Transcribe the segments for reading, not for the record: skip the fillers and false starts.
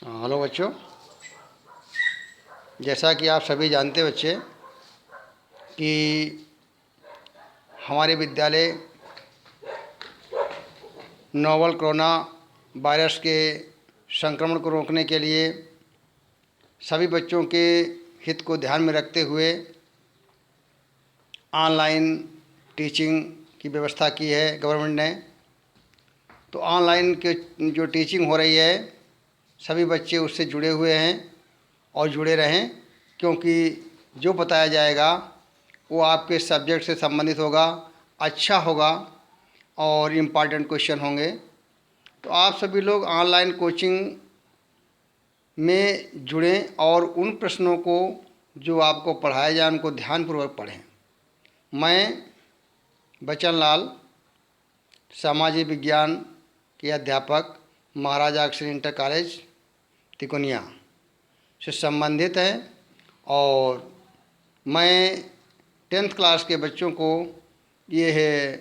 Hello बच्चों, जैसा कि आप सभी जानते हो बच्चे कि हमारे विद्यालय नोवल कोरोना वायरस के संक्रमण को रोकने के लिए सभी बच्चों के हित को ध्यान में रखते हुए ऑनलाइन टीचिंग की व्यवस्था की है गवर्नमेंट ने। तो ऑनलाइन के जो टीचिंग हो रही है सभी बच्चे उससे जुड़े हुए हैं और जुड़े रहें, क्योंकि जो बताया जाएगा वो आपके सब्जेक्ट से संबंधित होगा, अच्छा होगा और इम्पॉर्टेंट क्वेश्चन होंगे। तो आप सभी लोग ऑनलाइन कोचिंग में जुड़ें और उन प्रश्नों को जो आपको पढ़ाया जाए उनको ध्यानपूर्वक पढ़ें। मैं बचन लाल सामाजिक विज्ञान के अध्यापक महाराजा अग्रसेन इंटर कॉलेज तिकोनिया से संबंधित है और मैं 10th क्लास के बच्चों को ये है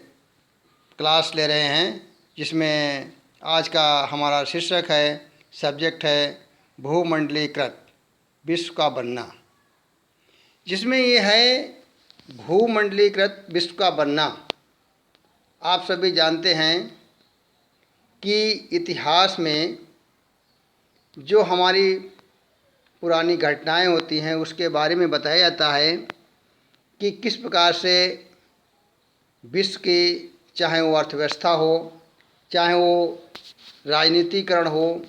क्लास ले रहे हैं, जिसमें आज का हमारा शीर्षक है, सब्जेक्ट है भूमंडलीकृत विश्व का बनना। जिसमें ये है भूमंडलीकृत विश्व का बनना। आप सभी जानते हैं कि इतिहास में जो हमारी पुरानी घटनाएं होती हैं उसके बारे में बताया जाता है कि किस प्रकार से विश्व की, चाहे वो अर्थव्यवस्था हो, चाहे वो राजनीतिकरण हो,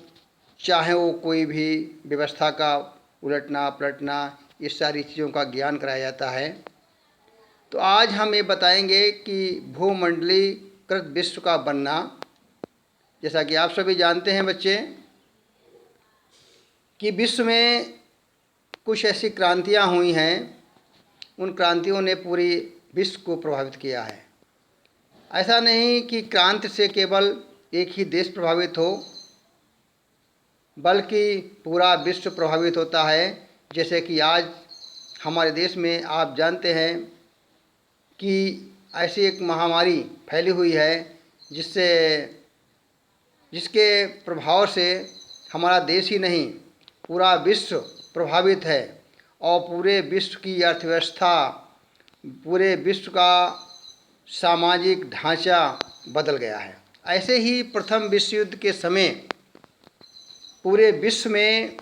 चाहे वो कोई भी व्यवस्था का उलटना पलटना, इस सारी चीज़ों का ज्ञान कराया जाता है। तो आज हम ये बताएंगे कि भूमंडलीकृत विश्व का बनना। जैसा कि आप सभी जानते हैं बच्चे कि विश्व में कुछ ऐसी क्रांतियां हुई हैं, उन क्रांतियों ने पूरी विश्व को प्रभावित किया है। ऐसा नहीं कि क्रांति से केवल एक ही देश प्रभावित हो, बल्कि पूरा विश्व प्रभावित होता है। जैसे कि आज हमारे देश में आप जानते हैं कि ऐसी एक महामारी फैली हुई है जिसके प्रभाव से हमारा देश ही नहीं पूरा विश्व प्रभावित है और पूरे विश्व की अर्थव्यवस्था, पूरे विश्व का सामाजिक ढांचा बदल गया है। ऐसे ही प्रथम विश्व युद्ध के समय पूरे विश्व में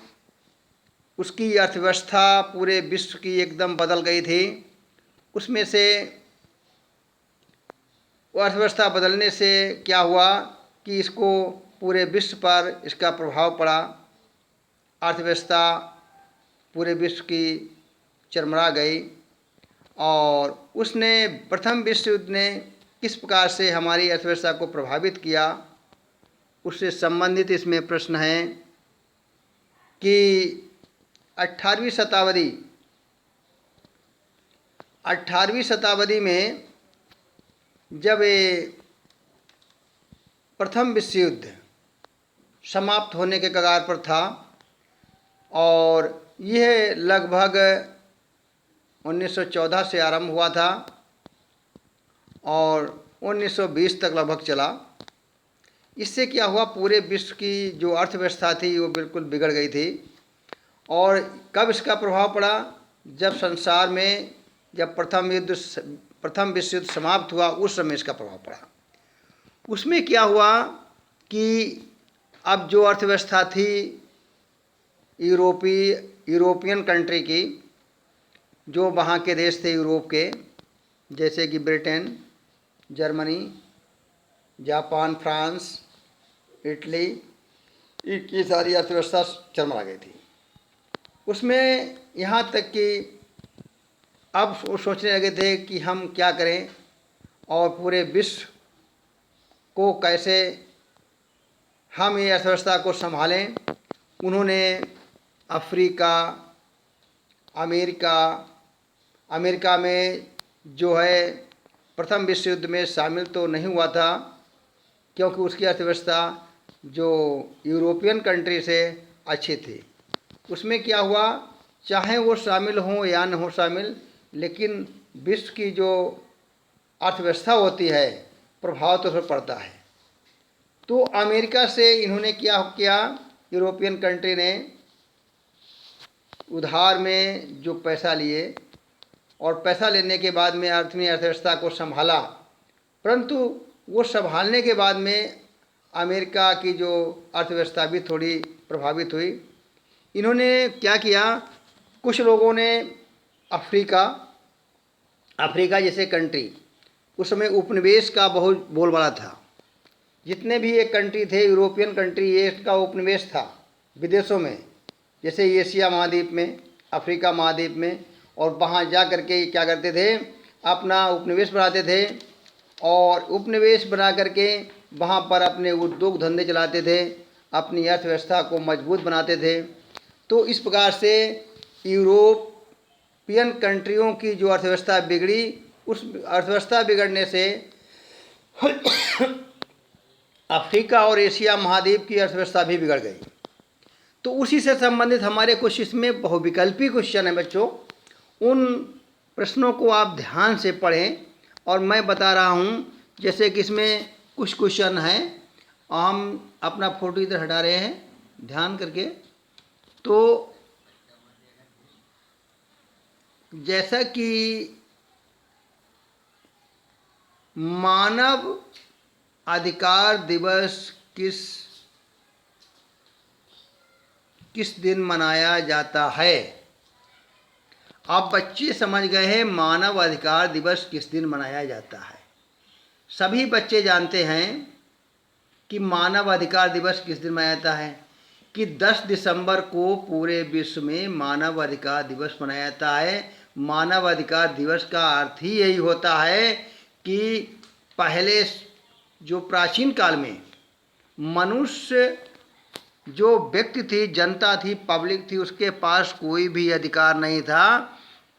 उसकी अर्थव्यवस्था पूरे विश्व की एकदम बदल गई थी। उसमें से वो अर्थव्यवस्था बदलने से क्या हुआ कि इसको पूरे विश्व पर इसका प्रभाव पड़ा। अर्थव्यवस्था पूरे विश्व की चरमरा गई और उसने प्रथम विश्व युद्ध ने किस प्रकार से हमारी अर्थव्यवस्था को प्रभावित किया, उससे संबंधित इसमें प्रश्न है कि 18वीं शताब्दी में जब ये प्रथम विश्व युद्ध समाप्त होने के कगार पर था और यह लगभग 1914 से आरंभ हुआ था और 1920 तक लगभग चला। इससे क्या हुआ, पूरे विश्व की जो अर्थव्यवस्था थी वो बिल्कुल बिगड़ गई थी। और कब इसका प्रभाव पड़ा, जब संसार में जब प्रथम विश्व युद्ध समाप्त हुआ उस समय इसका प्रभाव पड़ा। उसमें क्या हुआ कि अब जो अर्थव्यवस्था थी यूरोपियन कंट्री की, जो वहाँ के देश थे यूरोप के, जैसे कि Britain, Germany, Japan, France, Italy, की सारी अर्थव्यवस्था चरमरा गई थी। उसमें यहाँ तक कि अब वो सोचने लगे थे कि हम क्या करें और पूरे विश्व को कैसे हम ये अर्थव्यवस्था को संभालें। उन्होंने अफ्रीका, अमेरिका में जो है प्रथम विश्व युद्ध में शामिल तो नहीं हुआ था, क्योंकि उसकी अर्थव्यवस्था जो यूरोपियन कंट्री से अच्छी थी। उसमें क्या हुआ, चाहे वो शामिल हों या न हो शामिल, लेकिन विश्व की जो अर्थव्यवस्था होती है प्रभाव तो उस पर पड़ता है। तो अमेरिका से इन्होंने क्या किया, यूरोपियन कंट्री ने उधार में जो पैसा लिए और पैसा लेने के बाद में अपनी अर्थव्यवस्था को संभाला, परंतु वो संभालने के बाद में अमेरिका की जो अर्थव्यवस्था भी थोड़ी प्रभावित हुई। इन्होंने क्या किया, कुछ लोगों ने अफ्रीका जैसे कंट्री, उस समय उपनिवेश का बहुत बोलबाला था। जितने भी ये कंट्री थे यूरोपियन कंट्री, ये इसका उपनिवेश था विदेशों में, जैसे एशिया महाद्वीप में, अफ्रीका महाद्वीप में। और वहाँ जा कर के क्या करते थे, अपना उपनिवेश बनाते थे और उपनिवेश बना करके वहाँ पर अपने उद्योग धंधे चलाते थे, अपनी अर्थव्यवस्था को मजबूत बनाते थे। तो इस प्रकार से यूरोपियन कंट्रियों की जो अर्थव्यवस्था बिगड़ी, उस अर्थव्यवस्था बिगड़ने से अफ्रीका और एशिया महाद्वीप की अर्थव्यवस्था भी बिगड़ गई। तो उसी से संबंधित हमारे कुछ इसमें बहुविकल्पी क्वेश्चन है बच्चों। उन प्रश्नों को आप ध्यान से पढ़ें और मैं बता रहा हूँ, जैसे कि इसमें कुछ क्वेश्चन हैं। हम अपना फोटो इधर हटा रहे हैं ध्यान करके। तो जैसा कि मानव अधिकार दिवस किस दिन मनाया जाता है? आप बच्चे समझ गए हैं मानव अधिकार दिवस किस दिन मनाया जाता है। सभी बच्चे जानते हैं कि मानव अधिकार दिवस किस दिन मनाया जाता है, कि 10 दिसंबर को पूरे विश्व में मानव अधिकार दिवस मनाया जाता है। मानव अधिकार दिवस का अर्थ ही यही होता है कि पहले जो प्राचीन काल में मनुष्य जो व्यक्ति थी, जनता थी, पब्लिक थी, उसके पास कोई भी अधिकार नहीं था।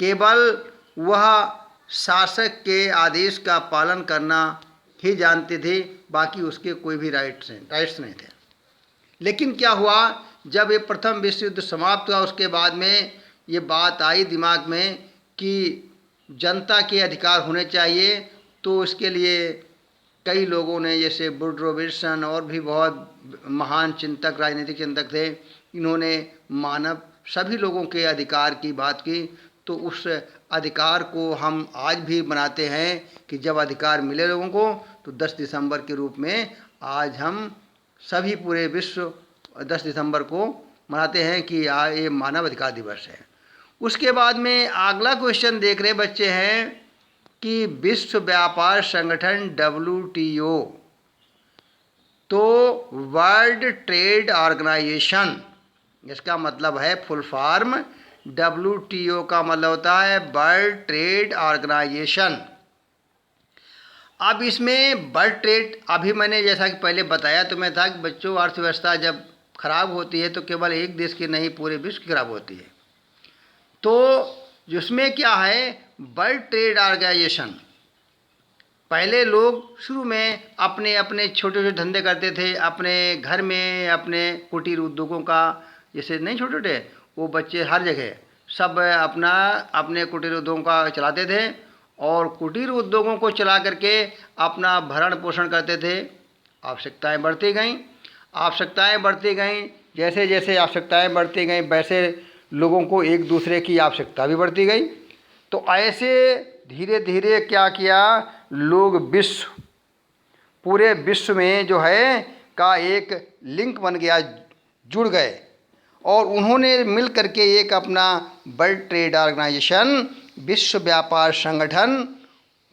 केवल वह शासक के आदेश का पालन करना ही जानते थे, बाकी उसके कोई भी राइट्स नहीं थे। लेकिन क्या हुआ, जब ये प्रथम विश्व युद्ध समाप्त हुआ, उसके बाद में ये बात आई दिमाग में कि जनता के अधिकार होने चाहिए। तो इसके लिए कई लोगों ने, जैसे वुडरो विल्सन और भी बहुत महान चिंतक, राजनीतिक चिंतक थे, इन्होंने मानव सभी लोगों के अधिकार की बात की। तो उस अधिकार को हम आज भी मनाते हैं कि जब अधिकार मिले लोगों को, तो 10 दिसंबर के रूप में आज हम सभी पूरे विश्व 10 दिसंबर को मनाते हैं कि ये मानव अधिकार दिवस है। उसके बाद में अगला क्वेश्चन देख रहे बच्चे हैं कि विश्व व्यापार संगठन WTO, तो वर्ल्ड ट्रेड ऑर्गेनाइजेशन, इसका मतलब है फुल फॉर्म WTO का मतलब होता है वर्ल्ड ट्रेड ऑर्गेनाइजेशन। अब इसमें वर्ल्ड ट्रेड, अभी मैंने जैसा कि पहले बताया तो मैं था कि बच्चों, अर्थव्यवस्था जब खराब होती है तो केवल एक देश की नहीं, पूरे विश्व की खराब होती है। तो जिसमें क्या है, वर्ल्ड ट्रेड ऑर्गेनाइजेशन, पहले लोग शुरू में अपने अपने छोटे छोटे धंधे करते थे, अपने घर में, अपने कुटीर उद्योगों का, जैसे नहीं छोटे छोटे, वो बच्चे हर जगह सब अपना अपने कुटीर उद्योगों का चलाते थे और कुटीर उद्योगों को चला करके अपना भरण पोषण करते थे। आवश्यकताएं बढ़ती गईं, जैसे जैसे आवश्यकताएं बढ़ती गईं वैसे लोगों को एक दूसरे की आवश्यकता भी बढ़ती गई। तो ऐसे धीरे धीरे क्या किया, लोग पूरे विश्व में जो है का एक लिंक बन गया, जुड़ गए और उन्होंने मिल करके एक अपना वर्ल्ड ट्रेड ऑर्गेनाइजेशन, विश्व व्यापार संगठन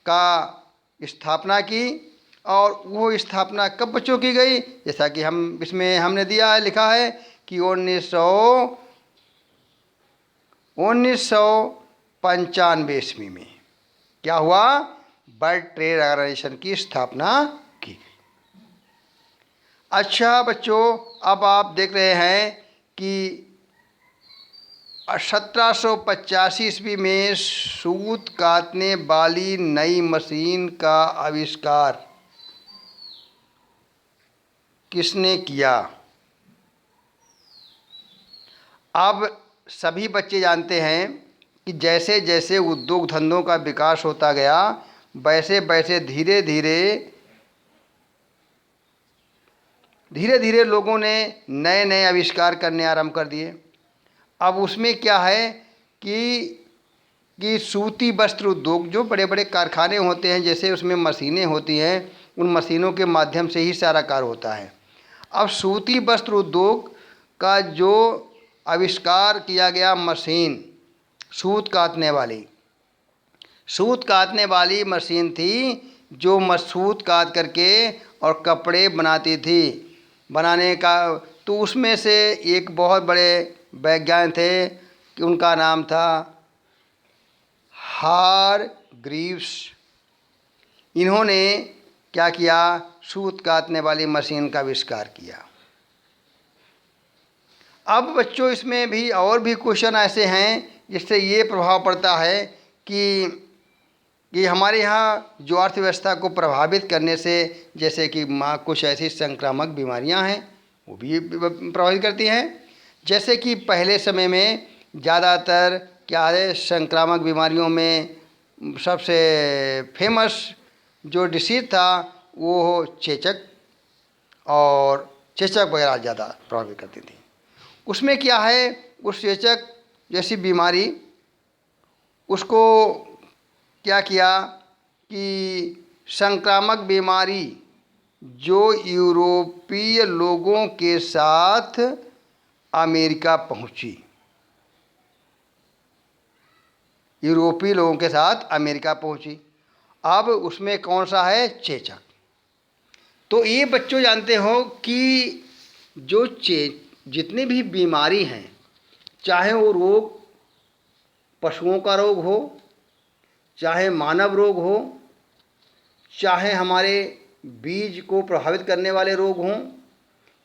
का स्थापना की। और वो स्थापना कब बच्चों की गई, जैसा कि हम इसमें हमने दिया है, लिखा है कि 1995 ईस्वी में क्या हुआ, वर्ल्ड ट्रेड ऑर्गेनाइजेशन की स्थापना की। अच्छा बच्चों, अब आप देख रहे हैं कि 1785 ईस्वी में सूत काटने वाली नई मशीन का आविष्कार किसने किया? अब सभी बच्चे जानते हैं कि जैसे जैसे उद्योग धंधों का विकास होता गया, वैसे वैसे धीरे धीरे धीरे धीरे लोगों ने नए नए आविष्कार करने आरंभ कर दिए। अब उसमें क्या है कि सूती वस्त्र उद्योग, जो बड़े बड़े कारखाने होते हैं, जैसे उसमें मशीनें होती हैं, उन मशीनों के माध्यम से ही सारा कार्य होता है। अब सूती वस्त्र उद्योग का जो आविष्कार किया गया मशीन, सूत काटने वाली मशीन थी, जो सूत काट करके और कपड़े बनाती थी, बनाने का। तो उसमें से एक बहुत बड़े वैज्ञानिक थे कि उनका नाम था हारग्रीव्स। इन्होंने क्या किया, सूत काटने वाली मशीन का आविष्कार किया। अब बच्चों इसमें भी और भी क्वेश्चन ऐसे हैं जिससे ये प्रभाव पड़ता है कि हमारे यहाँ जो अर्थव्यवस्था को प्रभावित करने से, जैसे कि कुछ ऐसी संक्रामक बीमारियां हैं वो भी प्रभावित करती हैं। जैसे कि पहले समय में ज़्यादातर क्या है, संक्रामक बीमारियों में सबसे फेमस जो डिसीज था वो चेचक वगैरह ज़्यादा प्रभावित करती थी। उसमें क्या है, उस चेचक जैसी बीमारी, उसको क्या किया कि संक्रामक बीमारी जो यूरोपीय लोगों के साथ अमेरिका पहुंची, यूरोपीय लोगों के साथ अमेरिका पहुंची। अब उसमें कौन सा है, चेचक। तो ये बच्चों जानते हो कि जो जितनी भी बीमारी हैं, चाहे वो रोग पशुओं का रोग हो, चाहे मानव रोग हो, चाहे हमारे बीज को प्रभावित करने वाले रोग हों,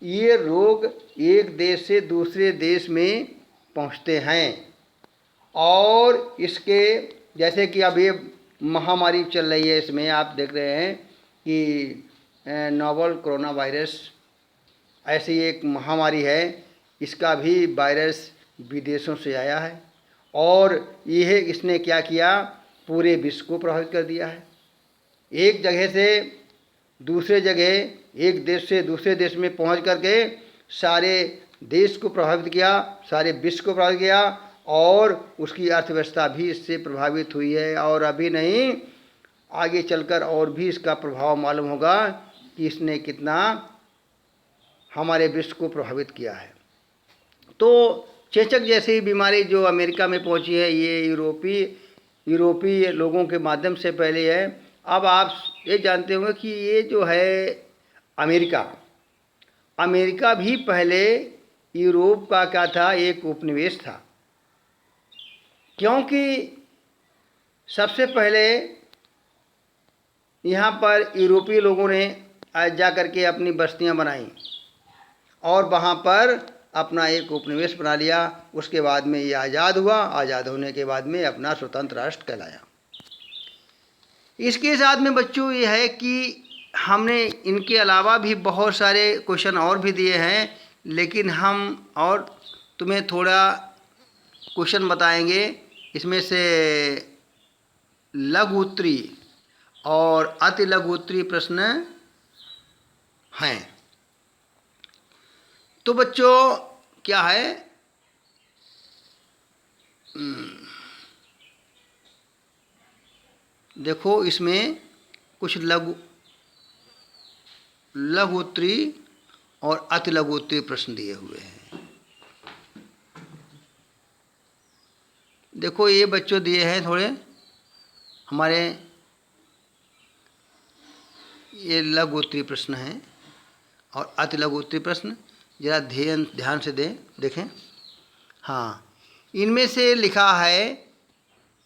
ये रोग एक देश से दूसरे देश में पहुंचते हैं। और इसके जैसे कि अब ये महामारी चल रही है, इसमें आप देख रहे हैं कि नोवल कोरोना वायरस ऐसी एक महामारी है, इसका भी वायरस विदेशों से आया है और यह इसने क्या किया, पूरे विश्व को प्रभावित कर दिया है। एक जगह से दूसरे जगह, एक देश से दूसरे देश में पहुंच करके सारे देश को प्रभावित किया, सारे विश्व को प्रभावित किया और उसकी अर्थव्यवस्था भी इससे प्रभावित हुई है। और अभी नहीं, आगे चलकर और भी इसका प्रभाव मालूम होगा कि इसने कितना हमारे विश्व को प्रभावित किया है। तो चेचक जैसी बीमारी जो अमेरिका में पहुंची है, ये यूरोपीय लोगों के माध्यम से पहले है। अब आप ये जानते होंगे कि ये जो है अमेरिका भी पहले यूरोप का क्या था, एक उपनिवेश था। क्योंकि सबसे पहले यहाँ पर यूरोपीय लोगों ने जा कर के अपनी बस्तियाँ बनाई और वहाँ पर अपना एक उपनिवेश बना लिया। उसके बाद में ये आज़ाद हुआ, आज़ाद होने के बाद में अपना स्वतंत्र राष्ट्र कहलाया। इसके साथ में बच्चों ये है कि हमने इनके अलावा भी बहुत सारे क्वेश्चन और भी दिए हैं, लेकिन हम और तुम्हें थोड़ा क्वेश्चन बताएंगे। इसमें से लघु उत्तरी और अति लघु उत्तरी प्रश्न हैं। तो बच्चों क्या है, देखो इसमें कुछ लघु उत्तरी और अति लघु उत्तरी प्रश्न दिए हुए हैं। देखो ये बच्चों दिए हैं थोड़े हमारे, ये लघु उत्तरी प्रश्न हैं और अति लघु उत्तरी प्रश्न जरा ध्यान से देखें। हाँ, इनमें से लिखा है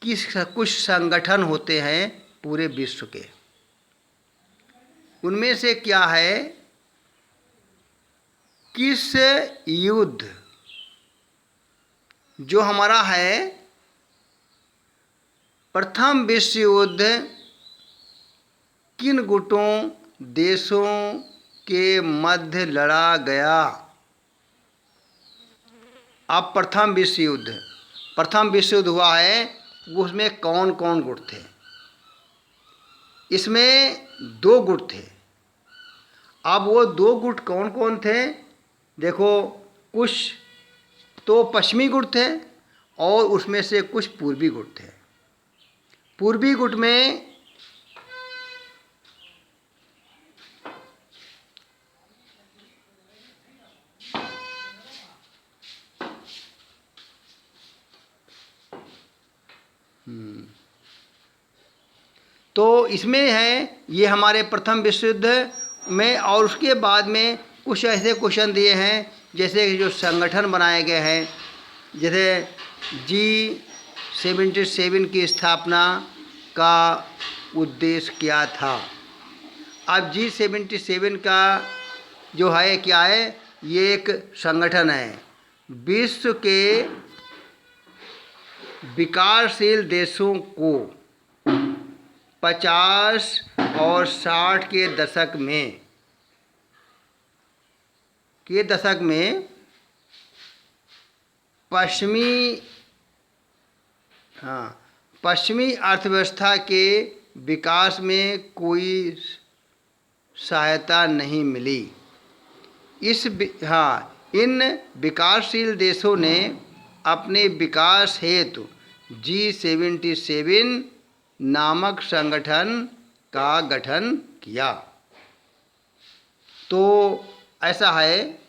कि कुछ संगठन होते हैं पूरे विश्व के, उनमें से क्या है, किस युद्ध जो हमारा है प्रथम विश्व युद्ध किन गुटों देशों के मध्य लड़ा गया। अब प्रथम विश्व युद्ध हुआ है, उसमें कौन कौन गुट थे। इसमें 2 गुट थे। अब वो दो गुट कौन कौन थे? देखो, कुछ तो पश्चिमी गुट थे और उसमें से कुछ पूर्वी गुट थे। पूर्वी गुट में तो इसमें है ये हमारे प्रथम विश्व युद्ध में, और उसके बाद में कुछ ऐसे क्वेश्चन दिए हैं जैसे जो संगठन बनाए गए हैं, जैसे G77 की स्थापना का उद्देश्य क्या था। अब G77 का जो है क्या है, ये एक संगठन है, विश्व के विकासशील देशों को 50 और 60 के दशक में पश्चिमी अर्थव्यवस्था के विकास में कोई सहायता नहीं मिली। इन विकासशील देशों ने अपने विकास हेतु G77 नामक संगठन का गठन किया। तो ऐसा है,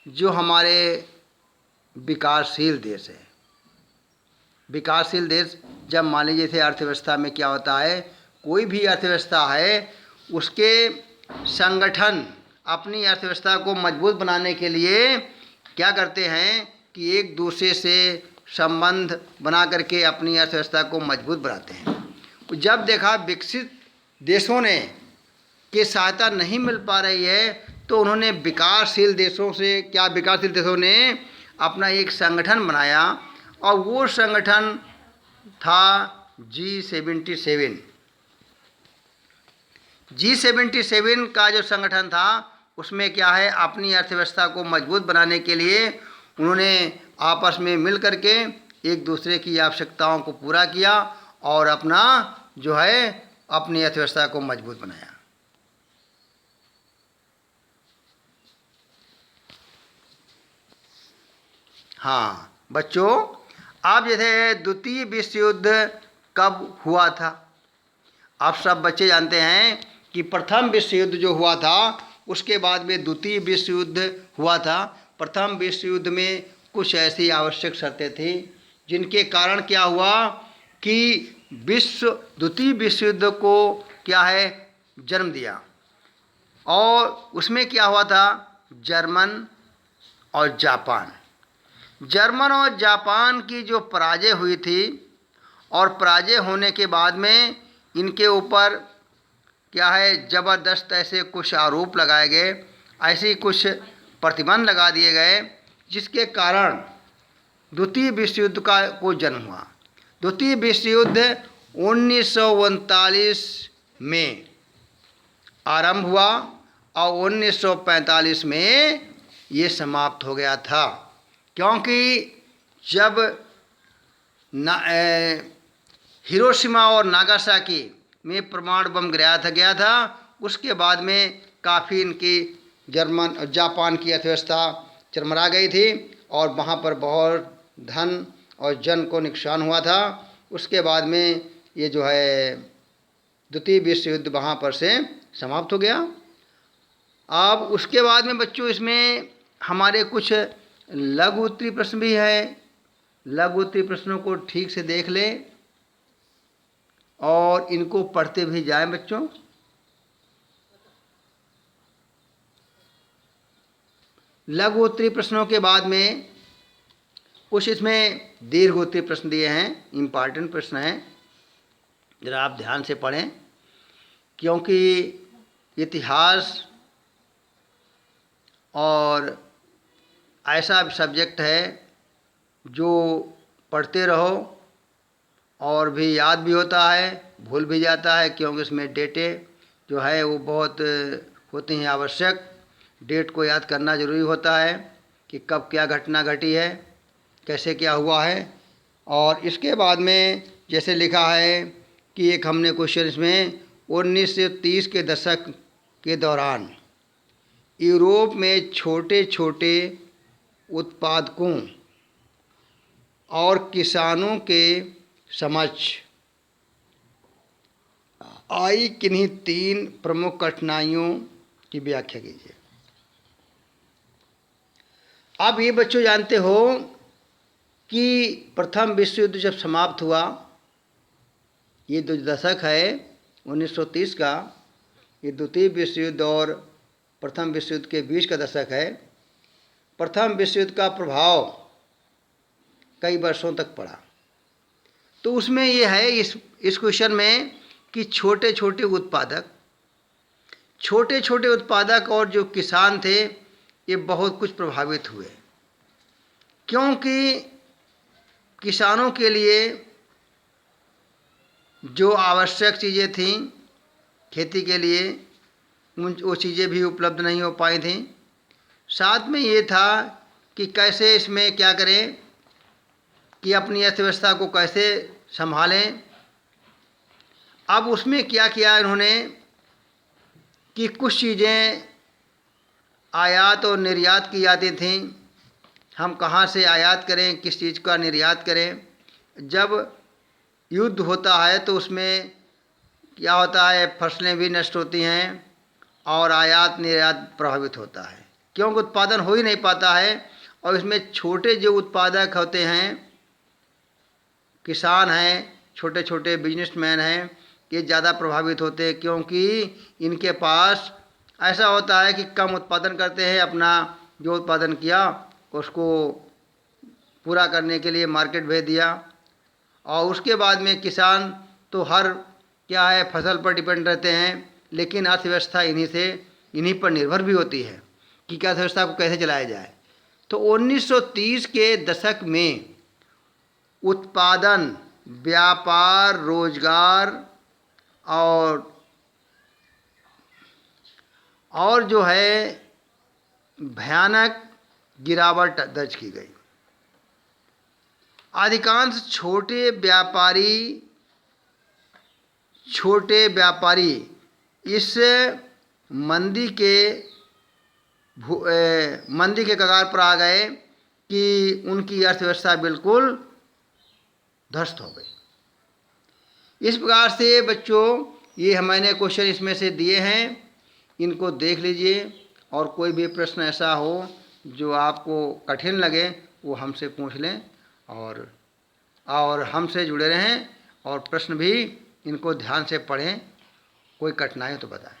जो हमारे विकासशील देश है, विकासशील देश, जब मान लीजिए थे अर्थव्यवस्था में क्या होता है, कोई भी अर्थव्यवस्था है उसके संगठन अपनी अर्थव्यवस्था को मजबूत बनाने के लिए क्या करते हैं कि एक दूसरे से संबंध बना करके अपनी अर्थव्यवस्था को मजबूत बनाते हैं। जब देखा विकसित देशों ने के सहायता नहीं मिल पा रही है, तो उन्होंने विकासशील देशों से विकासशील देशों ने अपना एक संगठन बनाया, और वो संगठन था G77। G77 का जो संगठन था उसमें क्या है, अपनी अर्थव्यवस्था को मजबूत बनाने के लिए उन्होंने आपस में मिल करके एक दूसरे की आवश्यकताओं को पूरा किया और अपना जो है अपनी अर्थव्यवस्था को मजबूत बनाया। हाँ बच्चों, आप जैसे द्वितीय विश्व युद्ध कब हुआ था? आप सब बच्चे जानते हैं कि प्रथम विश्व युद्ध जो हुआ था उसके बाद में द्वितीय विश्व युद्ध हुआ था। प्रथम विश्व युद्ध में कुछ ऐसी आवश्यक शर्तें थी जिनके कारण क्या हुआ कि द्वितीय विश्व युद्ध को क्या है जन्म दिया। और उसमें क्या हुआ था, जर्मन और जापान की जो पराजय हुई थी, और पराजय होने के बाद में इनके ऊपर क्या है ज़बरदस्त ऐसे कुछ आरोप लगाए गए, ऐसे कुछ प्रतिबंध लगा दिए गए, जिसके कारण द्वितीय विश्व युद्ध को जन्म हुआ। द्वितीय विश्व युद्ध 1939 में आरंभ हुआ और 1945 में ये समाप्त हो गया था, क्योंकि जब हिरोशिमा और नागासाकी में परमाणु बम गिराया गया था, उसके बाद में काफ़ी इनकी जर्मन और जापान की अर्थव्यवस्था चरमरा गई थी और वहाँ पर बहुत धन और जन को नुकसान हुआ था। उसके बाद में ये जो है द्वितीय विश्व युद्ध वहाँ पर से समाप्त हो गया। अब उसके बाद में बच्चों इसमें हमारे कुछ लघु उत्तरीय प्रश्न भी है। लघु उत्तरीय प्रश्नों को ठीक से देख लें और इनको पढ़ते भी जाएं बच्चों। लघु उत्तरीय प्रश्नों के बाद में कुछ इसमें दीर्घ उत्तरीय प्रश्न दिए हैं, इम्पॉर्टेंट प्रश्न हैं, जरा आप ध्यान से पढ़ें, क्योंकि इतिहास और ऐसा सब्जेक्ट है जो पढ़ते रहो और भी याद भी होता है, भूल भी जाता है, क्योंकि इसमें डेटे जो है वो बहुत होती हैं आवश्यक। डेट को याद करना ज़रूरी होता है कि कब क्या घटना घटी है, कैसे क्या हुआ है। और इसके बाद में जैसे लिखा है कि एक हमने क्वेश्चन इसमें 1930 के दशक के दौरान यूरोप में छोटे छोटे उत्पादकों और किसानों के समक्ष आई किन्हीं 3 प्रमुख कठिनाइयों की व्याख्या कीजिए। आप ये बच्चों जानते हो कि प्रथम विश्व युद्ध जब समाप्त हुआ, ये जो दशक है 1930 का, ये द्वितीय विश्व युद्ध और प्रथम विश्व युद्ध के बीच का दशक है। प्रथम विश्व युद्ध का प्रभाव कई वर्षों तक पड़ा। तो उसमें ये है इस क्वेश्चन में कि छोटे छोटे उत्पादक और जो किसान थे ये बहुत कुछ प्रभावित हुए, क्योंकि किसानों के लिए जो आवश्यक चीज़ें थीं खेती के लिए वो चीज़ें भी उपलब्ध नहीं हो पाई थीं। साथ में ये था कि कैसे इसमें क्या करें कि अपनी अर्थव्यवस्था को कैसे संभालें। अब उसमें क्या किया इन्होंने कि कुछ चीज़ें आयात और निर्यात की जाती थीं। हम कहाँ से आयात करें, किस चीज़ का निर्यात करें। जब युद्ध होता है तो उसमें क्या होता है, फसलें भी नष्ट होती हैं और आयात निर्यात प्रभावित होता है, क्योंकि उत्पादन हो ही नहीं पाता है। और इसमें छोटे जो उत्पादक होते हैं, किसान हैं, छोटे छोटे बिजनेसमैन हैं, ये ज़्यादा प्रभावित होते हैं, क्योंकि इनके पास ऐसा होता है कि कम उत्पादन करते हैं, अपना जो उत्पादन किया उसको पूरा करने के लिए मार्केट भेज दिया। और उसके बाद में किसान तो हर क्या है फसल पर डिपेंड रहते हैं, लेकिन अर्थव्यवस्था इन्हीं पर निर्भर भी होती है कि क्या अर्थव्यवस्था को कैसे चलाया जाए। तो 1930 के दशक में उत्पादन, व्यापार, रोजगार और जो है भयानक गिरावट दर्ज की गई। अधिकांश छोटे व्यापारी इस मंदी के कगार पर आ गए कि उनकी अर्थव्यवस्था बिल्कुल ध्वस्त हो गई। इस प्रकार से बच्चों ये मैंने क्वेश्चन इसमें से दिए हैं, इनको देख लीजिए और कोई भी प्रश्न ऐसा हो जो आपको कठिन लगे वो हमसे पूछ लें और हमसे जुड़े रहें और प्रश्न भी इनको ध्यान से पढ़ें। कोई कठिनाई हो तो बताएं।